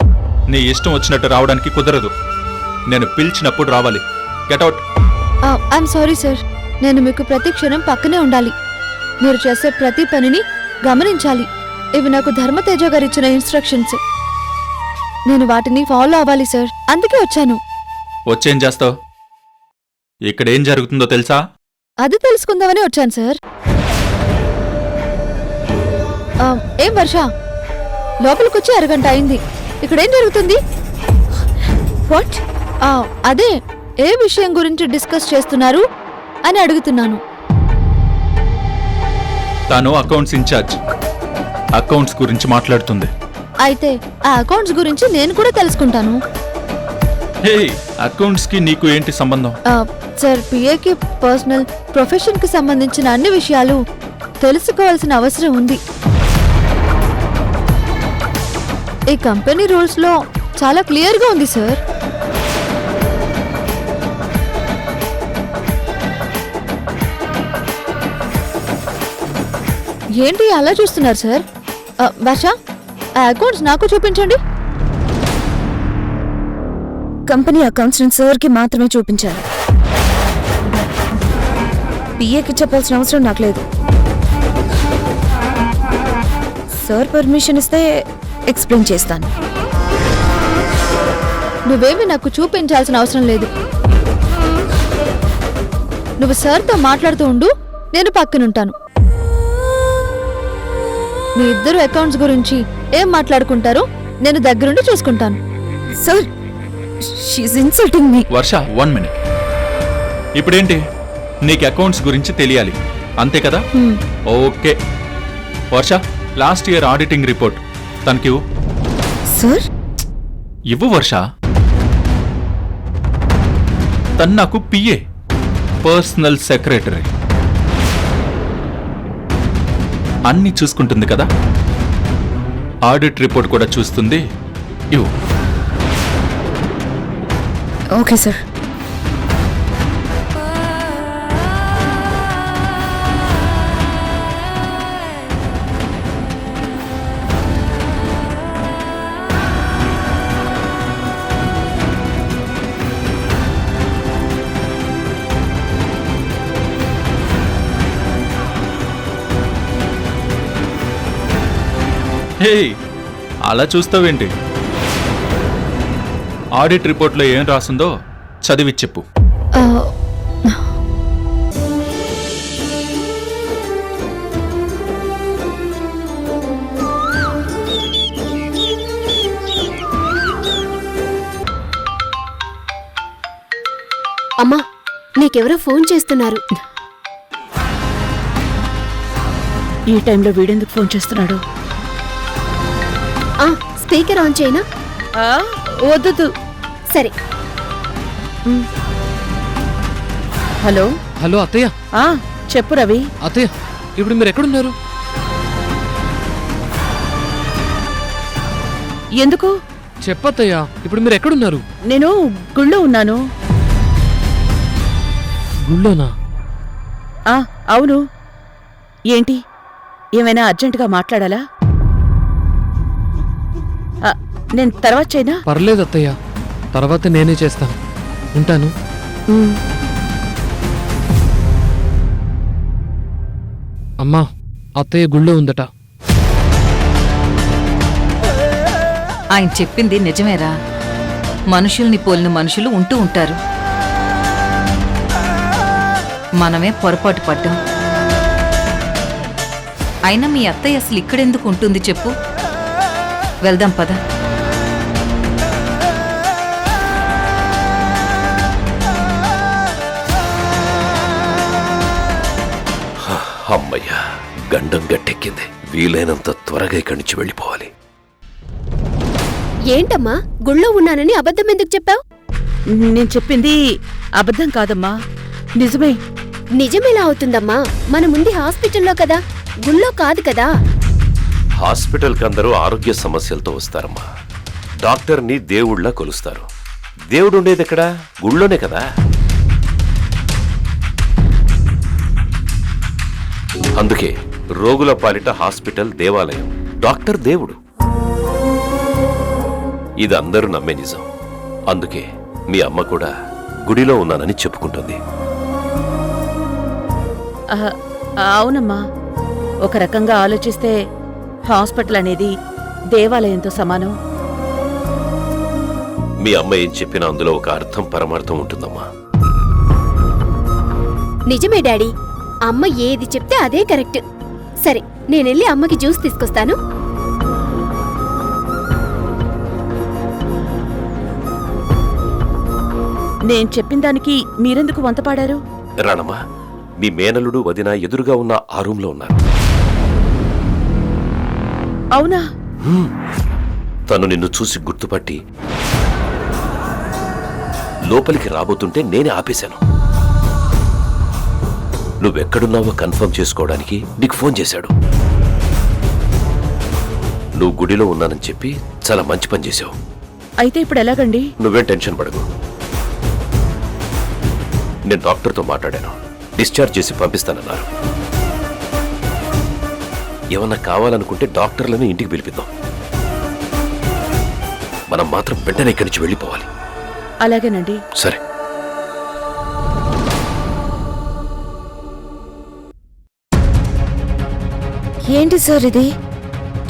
నీ ఇష్టం వచ్చినట్టు రావడానికి కుదరదు. నేను పిలిచినప్పుడు రావాలి. Get out.
I'm sorry sir, నేను మీకు ప్రతి క్షణం పక్కనే ఉండాలి. మీరు చేసే ప్రతి పనిని గమనించాలి. ఇవి నాకు ధర్మతేజ గారు ఇచ్చిన ఇన్స్ట్రక్షన్స్. నేను వాటిని ఫాలో అవ్వాలి సార్, అందుకే వచ్చాను.
వచ్చేం చేస్తావు? ఇక్కడేం జరుగుతుందో తెలుసా?
అది తెలుసుకుందామని వచ్చాను సార్. ఏం వర్ష, లోపలికొచ్చి అరగంట అయింది. ఇక్కడేం జరుగుతుంది? వాట్? అదే, ఏ విషయం గురించి డిస్కస్ చేస్తున్నారు అని అడుగుతున్నాను.
తాను అకౌంట్స్ ఇన్ఛార్జ్, అకౌంట్స్ గురించి మాట్లాడుతుంది.
అయితే ఆ అకౌంట్స్ గురించి నేను కూడా తెలుసుకుంటాను.
హే, అకౌంట్స్ కి నీకు ఏంటి సంబంధం?
సార్ పిఏకి పర్సనల్ ప్రొఫెషన్కి సంబంధించిన అన్ని విషయాలు తెలుసుకోవాల్సిన అవసరం ఉంది. ఈ కంపెనీ రూల్స్లో చాలా క్లియర్గా ఉంది సార్. ఏంటి అలా చూస్తున్నారు సార్? వర్ష, ఆ అకౌంట్స్ నాకు చూపించండి.
కంపెనీ అకౌంట్స్ నేను సార్కి మాత్రమే చూపించాలి. పిఏకి చెప్పాల్సిన అవసరం నాకు లేదు. సార్ పర్మిషన్ ఇస్తే ఎక్స్ప్లెయిన్ చేస్తాను.
నువ్వేమి నాకు చూపించాల్సిన అవసరం లేదు. నువ్వు సార్తో మాట్లాడుతూ ఉండు, నేను పక్కనుంటాను. మీ ఇద్దరు అకౌంట్స్ గురించి ఏం మాట్లాడుకుంటారో నేను దగ్గరుండి చూసుకుంటాను.
Sir, she's insulting me.
Varsha 1 minute. ఇప్పుడేంటి, నీకు అకౌంట్స్ గురించి తెలియాలి అంతే కదా? Okay Varsha, last year auditing report తనకి
సార్
ఇవ్వు వర్ష. తను నాకు పిఏ, పర్సనల్ సెక్రటరీ, అన్ని చూసుకుంటుంది కదా. ఆడిట్ రిపోర్ట్ కూడా చూస్తుంది. ఇవ్వు.
Okay sir.
హే, అలా చూస్తావేంటి? ఆడిట్ రిపోర్ట్లో ఏం రాసిందో చదివి చెప్పు.
అమ్మా, నీకెవరో ఫోన్ చేస్తున్నారు.
ఈ టైంలో వీడెందుకు ఫోన్ చేస్తున్నాడు?
స్పీకర్ ఆన్ చేయనా?
వద్దు.
సరే.
హలో
హలో అత్తయ్య.
చెప్పు రవి.
అత్తయ్య, ఇప్పుడు మీరు ఎక్కడున్నారు?
ఎందుకు?
చెప్పత్తయ్య, ఇప్పుడు మీరు ఎక్కడున్నారు?
నేను గుళ్ళో ఉన్నాను.
గుళ్ళోనా?
అవును. ఏంటి, ఏమైనా అర్జెంటుగా మాట్లాడాలా? నేను తర్వాత చేయనా?
పర్లేదు అత్తయ్య, తర్వాత నేనే చేస్తాను. ఉంటాను. అమ్మా, అత్తయ్య గుళ్ళో ఉందట.
ఆయన చెప్పింది నిజమేరా. మనుషుల్ని పోలిన మనుషులు ఉంటూ ఉంటారు. మనమే పొరపాటు పడ్డాం. అయినా మీ అత్తయ్య అసలు ఇక్కడెందుకు ఉంటుంది చెప్పు? వెళ్దాం పద.
అమ్మయ్యా, గండం గట్టెక్కింది. వీలైనంత త్వరగా ఇక్కడి నుంచి వెళ్ళిపోవాలి.
ఏంటమ్మా, గుళ్ళో ఉన్నానని అబద్ధం ఎందుకు చెప్పావు?
నేను చెప్పింది అబద్ధం కాదమ్మా, నిజమే.
నిజమేలా అవుతుందమ్మా? మన ముందు హాస్పిటల్లో కదా, గుళ్ళో కాదు కదా.
హాస్పిటల్కి అందరూ ఆరోగ్య సమస్యలతో వస్తారమ్మా. డాక్టర్ని దేవుళ్ళ కొలుస్తారు. దేవుడు ఉండేది ఎక్కడా? గుళ్ళోనే కదా. అందుకే రోగుల పాలిట హాస్పిటల్ దేవాలయం, డాక్టర్ దేవుడు. ఇది అందరూ నమ్మే నిజం. అందుకే మీ అమ్మ కూడా గుడిలో ఉన్నానని చెప్పుకుంటుంది.
అవునమ్మా, ఒక రకంగా ఆలోచిస్తే హాస్పిటల్ అనేది దేవాలయంతో సమానం.
మీ అమ్మ ఏం చెప్పినా అందులో ఒక అర్థం పరమార్థం ఉంటుందమ్మా.
నిజమే డాడీ, అమ్మ ఏది చెప్తే అదే కరెక్ట్. సరే, నేనెళ్ళి అమ్మకి జ్యూస్ తీసుకొస్తాను.
నేను చెప్పిన దానికి మీరెందుకు వంతపాడారు?
రానమ్మా, మీ మేనలుడు వదిన ఎదురుగా ఉన్న ఆ రూంలో ఉన్నారు.
అవునా?
తను నిన్ను చూసి గుర్తుపట్టి లోపలికి రాబోతుంటే నేనే ఆపేశాను. నువ్వెక్కడున్నావో కన్ఫర్మ్ చేసుకోవడానికి నీకు ఫోన్ చేశాడు. నువ్వు గుడిలో ఉన్నానని చెప్పి చాలా మంచి పని చేశావు.
అయితే ఇప్పుడు ఎలాగండి?
నువ్వేం టెన్షన్ పడకు. నేను డాక్టర్తో మాట్లాడాను. డిశ్చార్జ్ చేసి పంపిస్తానన్నారు. ఏమన్నా కావాలనుకుంటే డాక్టర్లను ఇంటికి పిలిపిద్దాం. మనం మాత్రం వెంటనే ఇక్కడి నుంచి వెళ్ళిపోవాలి.
అలాగేనండి.
సరే.
ఏంటి సార్ ఇది?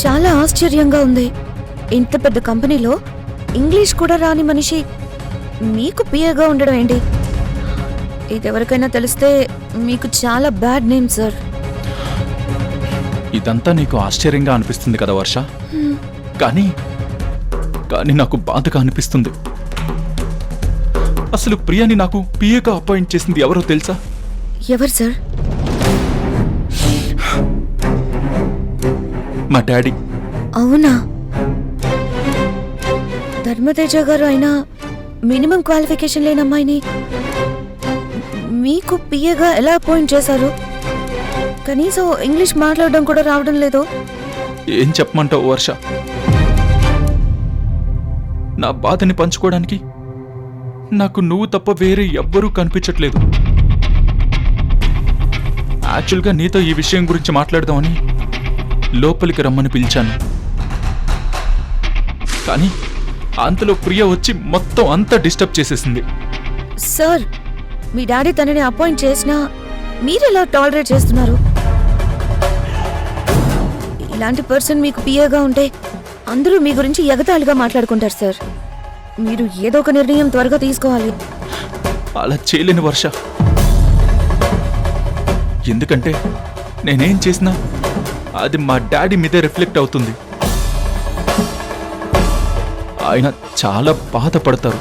చాలా ఆశ్చర్యంగా ఉంది. ఇంత పెద్ద కంపెనీలో ఇంగ్లీష్ కూడా రాని మనిషి మీకు పిఏగా ఉండడం ఏంటి? ఇది ఎవరికైనా తెలిస్తే మీకు చాలా బ్యాడ్ నేమ్ సార్.
ఇదంతా నీకు ఆశ్చర్యంగా అనిపిస్తుంది కదా వర్ష, కానీ కానీ నాకు బాధగా అనిపిస్తుంది. అసలు ప్రియాని నాకు పిఏగా అపాయింట్ చేసింది ఎవరో తెలుసా?
ఎవరు సార్?
మా డాడీ.
అవునా? ధర్మతేజ గారు అయినా మినిమం క్వాలిఫికేషన్ లేని అమ్మాయిని మీకు పిఏగా ఎలా అపాయింట్ చేశారు? కనీసం ఇంగ్లీష్ మాట్లాడడం కూడా రావడం లేదు.
ఏం చెప్పమంటావు వర్ష? నా బాధని పంచుకోవడానికి నాకు నువ్వు తప్ప వేరే ఎవ్వరూ కనిపించట్లేదు. యాక్చువల్గా నీతో ఈ విషయం గురించి మాట్లాడదామని లోపలికి రమ్మని పిలిచాను. కానీ అంతలో ప్రియ వచ్చి మొత్తం అంతా డిస్టర్బ్ చేసేసింది.
సార్, మీ డాడీ తనని అపాయింట్ చేసినా మీరెలా టాలరేట్ చేస్తున్నారు? ఇలాంటి పర్సన్ మీకు పిఏగా ఉంటే అందరూ మీ గురించి ఎగతాళిగా మాట్లాడుకుంటారు సార్. మీరు ఏదో ఒక నిర్ణయం త్వరగా తీసుకోవాలి.
అలా చేయలేని వర్ష. ఎందుకంటే నేనేం చేసినా అది మా డాడీ మీదే రిఫ్లెక్ట్ అవుతుంది. ఆయన చాలా బాధపడతారు.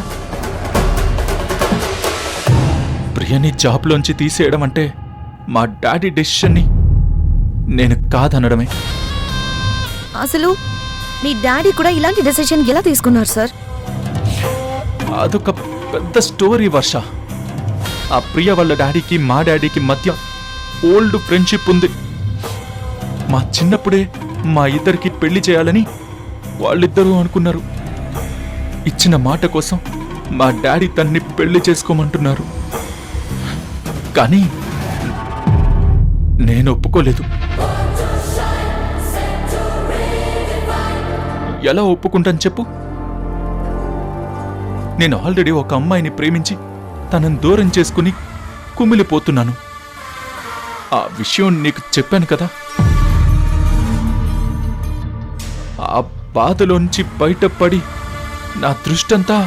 ప్రియని జాబ్లోంచి తీసేయడం అంటే మా డాడీ డెసిషన్ని నేను కాదనడమే.
అసలు మీ డాడీ కూడా ఇలాంటి డెసిషన్ ఎలా తీసుకున్నారు సార్?
అదొక పెద్ద స్టోరీ వర్ష. ఆ ప్రియ వాళ్ళ డాడీకి మా డాడీకి మధ్య ఓల్డ్ ఫ్రెండ్షిప్ ఉంది. మా చిన్నప్పుడే మా ఇద్దరికి పెళ్లి చేయాలని వాళ్ళిద్దరూ అనుకున్నారు. ఇచ్చిన మాట కోసం మా డాడీ తన్ని పెళ్లి చేసుకోమంటున్నారు. కానీ నేను ఒప్పుకోలేదు. ఎలా ఒప్పుకుంటాను చెప్పు? నేను ఆల్రెడీ ఒక అమ్మాయిని ప్రేమించి తనను దూరం చేసుకుని కుమిలిపోతున్నాను. ఆ విషయం నీకు చెప్పాను కదా. ఆ బాధలోంచి బయటపడి నా దృష్టంతా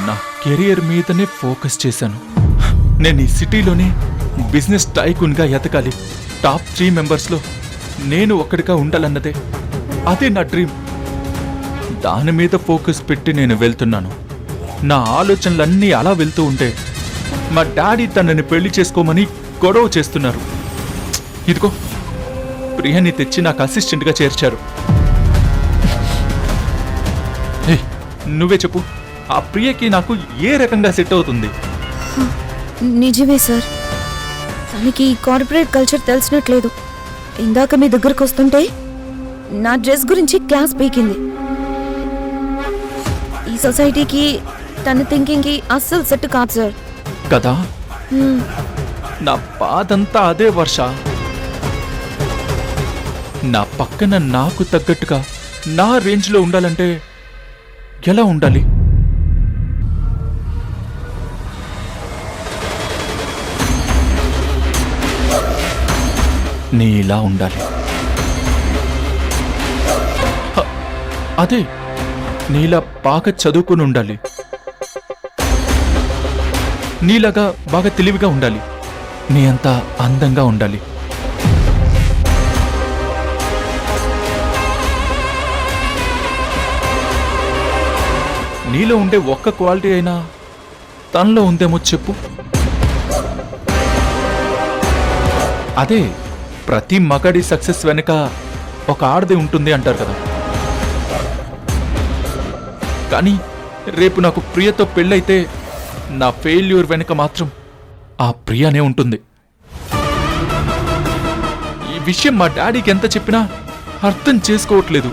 నా కెరియర్ మీదనే ఫోకస్ చేశాను. నేను ఈ సిటీలోనే బిజినెస్ టైకూన్గా ఎదగాలి. టాప్ 3 మెంబర్స్లో నేను ఒక్కడిగా ఉండాలన్నదే అదే నా డ్రీమ్. దాని మీద ఫోకస్ పెట్టి నేను వెళ్తున్నాను. నా ఆలోచనలన్నీ అలా వెళ్తూ ఉంటే మా డాడీ తనని పెళ్లి చేసుకోమని గొడవ చేస్తున్నారు. ఇదిగో ప్రియని తెచ్చి నాకు అసిస్టెంట్గా చేర్చారు. నువ్వే చెప్పు, ఆ ప్రియకి నాకు ఏ రకంగా సెట్ అవుతుంది?
నిజమే సార్, తనకి కార్పొరేట్ కల్చర్ తెలిసినట్లేదు. ఇందాక మీ దగ్గరకు వస్తుంటే నా డ్రెస్ గురించి క్లాస్ పీకింది. ఈ సొసైటీకి తన థింకింగ్కి అస్సలు సెట్ కాదు సార్.
కదా, నా బాధంతా అదే వర్ష. నా పక్కన నాకు తగ్గట్టుగా నా రేంజ్లో ఉండాలంటే ఎలా ఉండాలి? నీలా ఉండాలి. అదే, నీలా బాగా చదువుకుని ఉండాలి. నీలాగా బాగా తెలివిగా ఉండాలి. నీ అంత అందంగా ఉండాలి. నీలో ఉండే ఒక్క క్వాలిటీ అయినా తనలో ఉందేమో చెప్పు. అదే, ప్రతి మగాడి సక్సెస్ వెనుక ఒక ఆడది ఉంటుంది అంటారు కదా. కానీ రేపు నాకు ప్రియతో పెళ్ళైతే నా ఫెయిల్యూర్ వెనుక మాత్రం ఆ ప్రియనే ఉంటుంది. విషయం మా డాడీకి ఎంత చెప్పినా అర్థం చేసుకోవట్లేదు.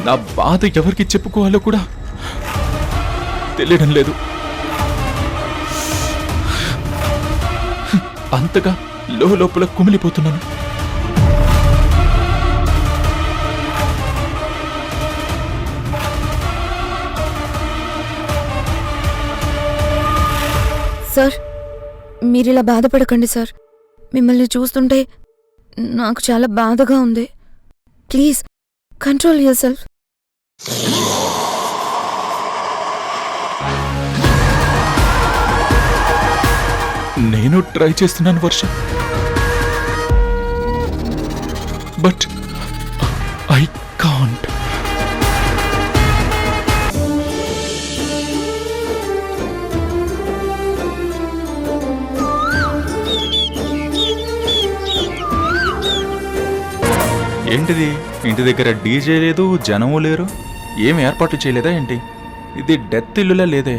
నా బాధ ఎవరికి చెప్పుకోవాలో కూడా తెలియడం లేదు. అంతగా లోపల కుమిలిపోతున్నాను.
సార్, మీరిలా బాధపడకండి సార్. మిమ్మల్ని చూస్తుంటే నాకు చాలా బాధగా ఉంది. Please control your self.
నేను ట్రై చేస్తున్నాను వర్ష, బట్ ఐ కాంట్. ఏంటిది, ఇంటి దగ్గర డీజే లేదు, జనము లేరు, ఏం ఏర్పాటు చేయలేదా ఏంటి? ఇది డెత్ ఇల్లులా లేదే.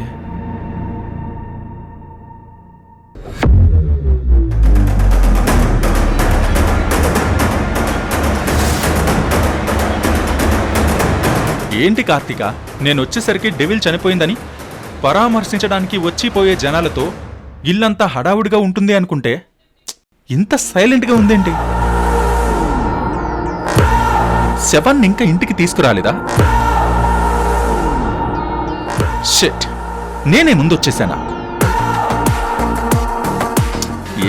ఏంటి కార్తీక, నేను వచ్చేసరికి డెవిల్ చనిపోయిందని పరామర్శించడానికి వచ్చిపోయే జనాలతో ఇల్లంతా హడావుడిగా ఉంటుంది అనుకుంటే ఇంత సైలెంట్గా ఉందేంటి? శవాన్ని ఇంకా ఇంటికి తీసుకురాలేదా? షిట్, నేనే ముందొచ్చేసానా?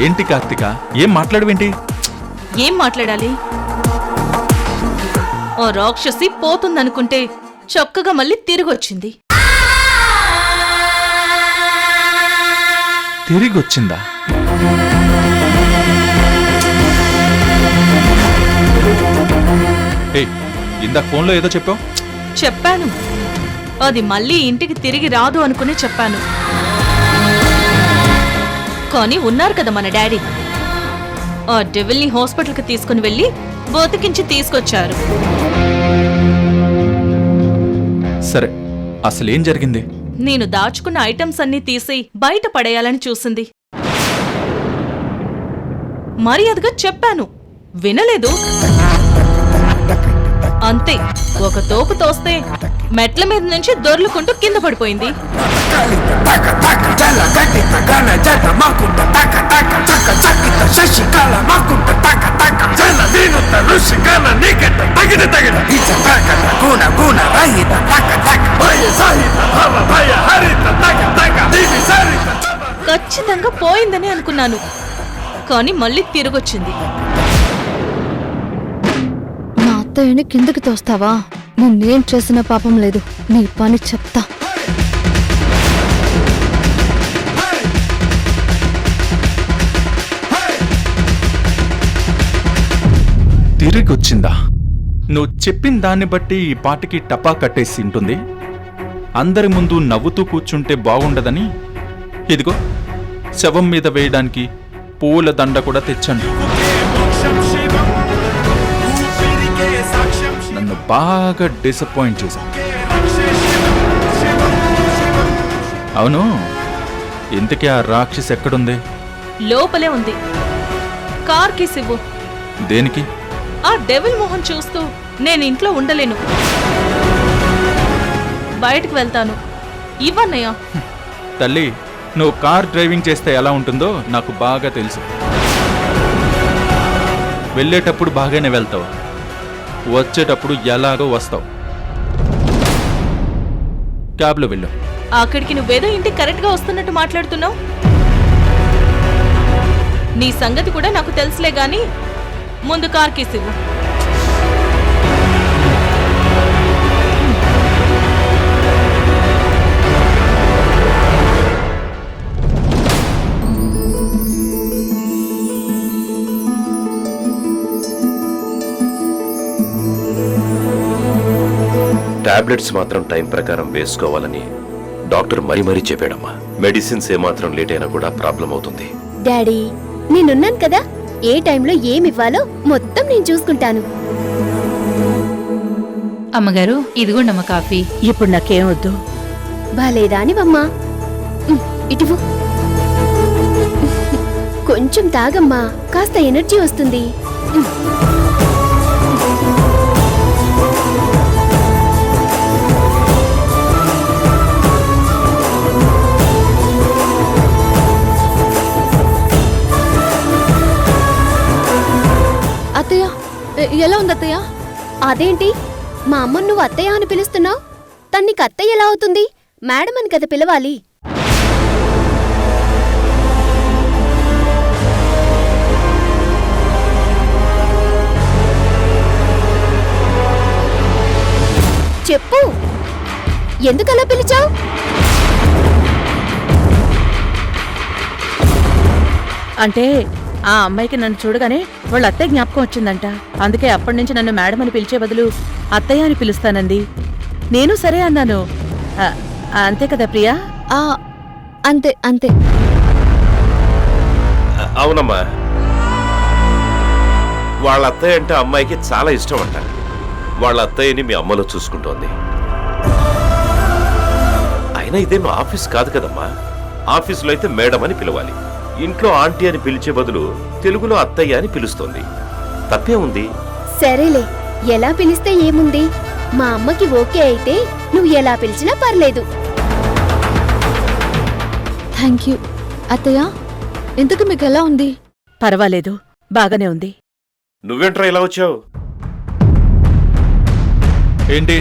ఏంటి కార్తీక, ఏం మాట్లాడవేంటి?
ఏం మాట్లాడాలి? ఓ రాక్షసి పోతుందనుకుంటే చక్కగా మళ్ళీ తిరిగొచ్చింది.
తిరిగొచ్చిందా? ఇందాక ఫోన్లో ఏదో చెప్పావు.
చెప్పాను, అది మళ్ళీ ఇంటికి తిరిగి రాదు అనుకుని చెప్పాను. కానీ ఉన్నారు కదా మన డాడీ, ఆ డెవిల్ని హాస్పిటల్కి తీసుకుని వెళ్ళి బతికించి తీసుకొచ్చారు.
సరే, అసలేం జరిగింది?
నేను దాచుకున్న ఐటమ్స్ అన్నీ తీసి బయట పడేయాలని చూసింది. మర్యాదగా చెప్పాను, వినలేదు. అంతే, ఒక తోపు తోస్తే మెట్ల మీద నుంచి దొర్లుకుంటూ కింద పడిపోయింది. ఖచ్చితంగా పోయిందని అనుకున్నాను, కానీ మళ్ళీ తిరిగొచ్చింది.
నా అత్తయ్యని కిందకి తోస్తావా? నేనేం చేసిన పాపం లేదు, నీ పని చెప్తా.
తిరిగొచ్చిందా? నువ్వు చెప్పిన దాన్ని బట్టి ఈ పాటికి టపా కట్టేసి ఉంటుంది. అందరి ముందు నవ్వుతూ కూర్చుంటే బాగుండదని ఇదిగో శవం మీద వేయడానికి పూల దండ కూడా తెచ్చాను. నన్ను బాగా డిసప్పాయింట్ చేశాను. అవును, ఇంతకీ ఆ రాక్షసి ఎక్కడుంది?
లోపలే ఉంది. కార్ కి సివ్వు.
దేనికి?
ఆ డెవిల్ మోహన్ చూస్తూ నేను ఇంట్లో ఉండలేను, బయటకు వెళ్తాను. ఇవ్వన్నయ్యా.
తల్లి, నువ్వు కార్ డ్రైవింగ్ చేస్తే ఎలా ఉంటుందో నాకు బాగా తెలుసు. వెళ్ళేటప్పుడు బాగానే వెళ్తావు, వచ్చేటప్పుడు ఎలాగో వస్తావు. క్యాబ్లో వెళ్ళు.
అక్కడికి నువ్వేదో ఇంటికి కరెక్ట్గా వస్తున్నట్టు మాట్లాడుతున్నావు. నీ సంగతి కూడా నాకు తెలుసులే గాని ముందు కార్ కీస్ ఇవ్వు.
టాబ్లెట్స్ మాత్రం టైం ప్రకారం వేసుకోవాలని డాక్టర్ మరీ చెప్పాడమ్మా. మెడిసిన్స్ ఏమాత్రం లేట్ అయినా కూడా ప్రాబ్లం అవుతుంది.
డాడీ, నేనున్నాను కదా, ఏ టైంలో ఏమివ్వాలో మొత్తం నేను చూసుకుంటాను.
అమ్మగారు, ఇదిగోండమ్మ కాఫీ.
ఇప్పుడు నాకేం వద్దు.
బాలేదా అని అమ్మా, ఇటువు. కొంచెం తాగమ్మా, కాస్త ఎనర్జీ వస్తుంది.
అత్తయ్య ఎలా ఉంది అత్తయ్య?
అదేంటి మా అమ్మను నువ్వు అత్తయ్య అని పిలుస్తున్నావు? తన్నికి అత్తయ్య ఎలా అవుతుంది? మేడం అని కదా పిలవాలి. చెప్పు, ఎందుకలా పిలిచావు?
అంటే ఆ అమ్మాయికి నన్ను చూడగానే వాళ్ళ అత్తయ్య జ్ఞాపకం వచ్చిందంట. అందుకే అప్పటి నుంచి నన్ను మేడం అని పిలిచే బదులు అత్తయ్య అని పిలుస్తానంది. నేను సరే అన్నాను. అంతే కదా ప్రియా?
అంతే అంతే.
అవునమ్మా, వాళ్ళ అత్తయ్య అంటే అమ్మాయికి చాలా ఇష్టం అంట. వాళ్ళ అత్తయ్యని మీ అమ్మలో చూసుకుంటోంది. అయినా ఇదేం ఆఫీస్ కాదు కదమ్మా. ఆఫీసులో అయితే మేడం అని పిలవాలి. ఇంట్లో ఆంటీ అని పిలిచే బదులు తెలుగులో అత్తయ్య అని పిలుస్తోంది. తప్పే ఉంది?
సరేలే, ఎలా పిలిస్తే ఏముంది? మా అమ్మకి ఓకే అయితే నువ్వు ఎలా పిలిచినా పర్లేదు.
థ్యాంక్ యూ అత్తయ్య. ఇంతకు మీకు ఎలా ఉంది?
పర్వాలేదు, బాగానే ఉంది.
నువ్వేంట్రా ఇలా వచ్చావు?
ఏంటి,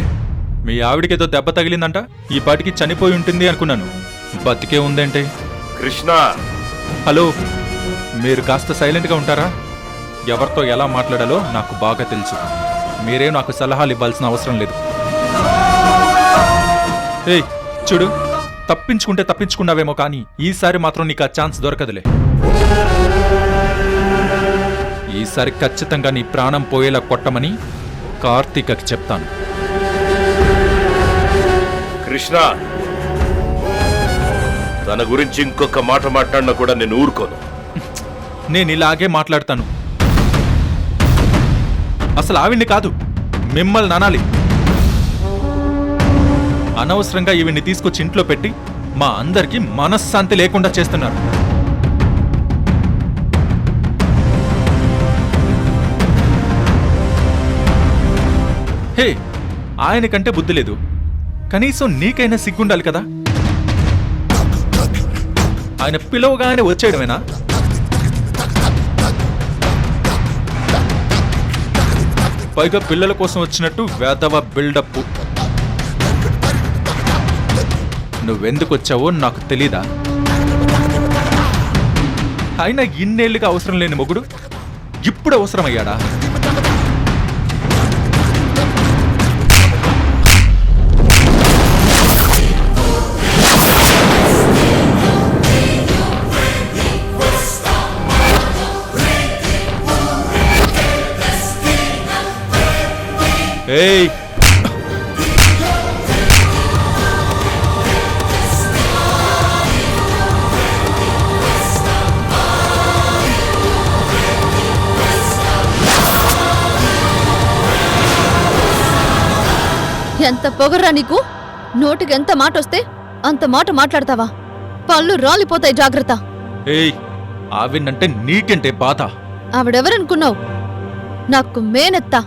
మీ ఆవిడికేదో దెబ్బ తగిలిందంట? ఈ పాటికి చనిపోయి ఉంటుంది అనుకున్నాను. బతికే ఉందేంటి?
కృష్ణ,
హలో, మీరు కాస్త సైలెంట్గా ఉంటారా? ఎవరితో ఎలా మాట్లాడాలో నాకు బాగా తెలుసు. మీరేం నాకు సలహాలు ఇవ్వాల్సిన అవసరం లేదు. ఏయ్ చూడు, తప్పించుకుంటే తప్పించుకున్నావేమో కానీ ఈసారి మాత్రం నీకు ఆ ఛాన్స్ దొరకదులే. ఈసారి ఖచ్చితంగా నీ ప్రాణం పోయేలా కొట్టమని కార్తీకకి చెప్తాను.
కృష్ణ, తన గురించి ఇంకొక మాట మాట్లాడినా కూడా నేను ఊరుకోను.
నేను ఇలాగే మాట్లాడతాను. అసలు ఆవిడ్ని కాదు, మిమ్మల్ని అనాలి. అనవసరంగా ఈవిడ్ని తీసుకొచ్చి ఇంట్లో పెట్టి మా అందరికీ మనశ్శాంతి లేకుండా చేస్తున్నారు. హే, ఆయనకంటే బుద్ధి లేదు, కనీసం నీకైనా సిగ్గుండాలి కదా. ఆయన పిలవగానే వచ్చేయడమేనా? పైగా పిల్లల కోసం వచ్చినట్టు వేదవ బిల్డప్. నువ్వెందుకు వచ్చావో నాకు తెలీదా? అయినా ఇన్నేళ్లుగా అవసరం లేని మొగుడు ఇప్పుడు అవసరమయ్యాడా? ఏయ్,
ఎంత పొగర్రా నీకు? నోటికి ఎంత మాట వస్తే అంత మాట మాట్లాడతావా? పళ్ళు రాలిపోతాయి, జాగ్రత్త.
ఏయ్, ఆవినంటే నీకంటే బాధ.
ఆవిడెవరనుకున్నావు? నాకు మేనెత్తా.